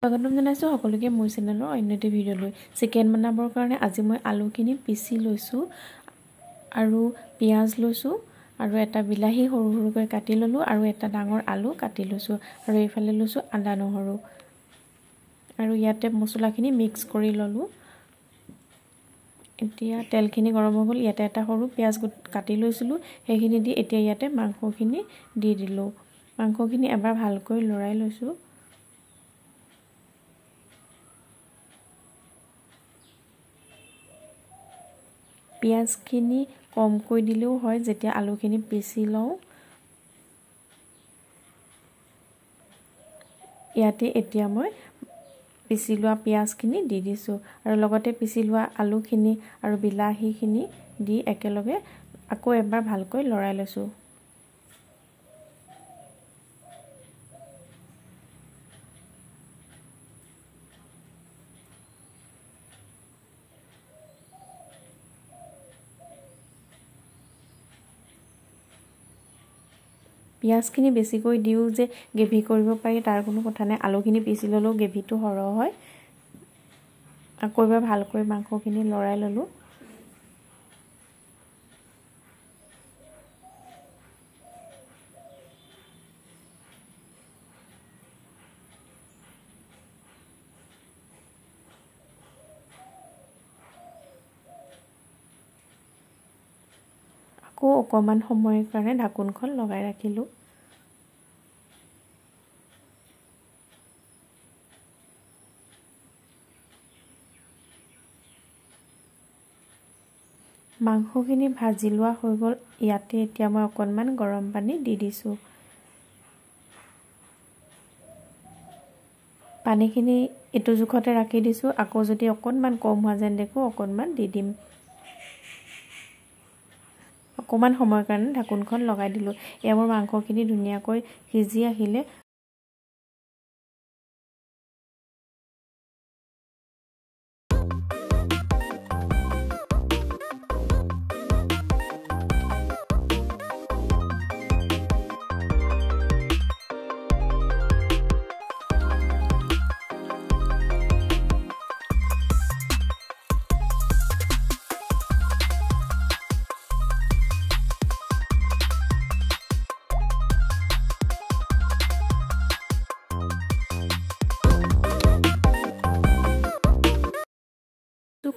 স্বাগতম জনাইছোঁ সকলোকে মোৰ চেনেলৰ অন্য এটা ভিডিঅ' লৈ চিকেন বনাবৰ কাৰণে আজি মই আলুখিনি পিচি লৈছোঁ আৰু পিয়াজ লৈছোঁ আৰু এটা বিলাহী সৰু সৰুকৈ কাটি ললোঁ আৰু এটা ডাঙৰ আলু কাটি লৈছোঁ আৰু এইফালে লৈছোঁ আদা নহৰু আৰু ইয়াতে মছলাখিনি মিক্স কৰি ললোঁ এতিয়া তেলখিনি গৰম হৈ গ'ল ইয়াতে এটা সৰু পিয়াজ কাটি লৈছিলোঁ সেইখিনি দি এতিয়া ইয়াতে মাংসখিনি দি দিলোঁ মাংসখিনি এবাৰ ভালকৈ লৰাই লৈছোঁ পিয়াজখিনি কমকৈ দিলেও হয় যেতিয়া আলুখিনি পিচি লওঁ ইয়াতে এতিয়া মই পিচি লোৱা পিয়াজখিনি দি দিছোঁ আৰু লগতে পিচি লোৱা আলুখিনি আৰু বিলাহীখিনি দি একেলগে আকৌ এবাৰ ভালকৈ লৰাই লৈছোঁ পিয়াজখিনি বেছিকৈ দিও যে গ্ৰেভি কৰিব পাৰি তাৰ কোনো কথা নাই আলুখিনি পিচি ললেও গ্ৰেভিটো সৰহ হয় আকৌ এবাৰ ভালকৈ মাংসখিনি লৰাই ললোঁ আকৌ অকমান সময়ৰ কাৰণে ঢাকনখন লগাই ৰাখিলোঁ মাংসখিনি ভাজি লোৱা হৈ গ'ল ইয়াতে এতিয়া মই অকনমান গৰম পানী দি দিছোঁ পানীখিনি এটো জোখতে ৰাখি দিছোঁ আকৌ যদি অকনমান কম হোৱা যেন দেখো অকনমান দি দিম অকমান সময়ৰ কাৰণে ঢাকনখন লগাই দিলোঁ এয়া মোৰ মাংসখিনি ধুনীয়াকৈ সিজি আহিলে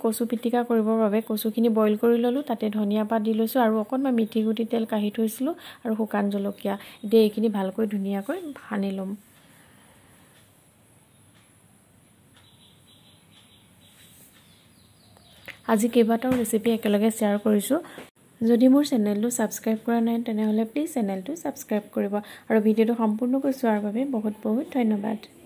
কচু পিটিকা কৰিবৰ বাবে কচুখিনি বইল কৰি ললোঁ তাতে ধনিয়া পাত দি লৈছোঁ আৰু অকনমান মিঠি গুটি তেল কাঢ়ি থৈছিলোঁ আৰু শুকান জলকীয়া এতিয়া এইখিনি ভালকৈ ধুনীয়াকৈ সানি ল'ম আজি কেইবাটাও ৰেচিপি একেলগে শ্বেয়াৰ কৰিছোঁ যদি মোৰ চেনেলটো সাবস্ক্ৰাইব কৰা নাই তেনেহলে প্লিজ চেনেলটো সাবস্ক্ৰাইব কৰিব আৰু ভিডিঅটো সম্পূৰ্ণকৈ চোৱাৰ বাবে বহুত বহুত ধন্যবাদ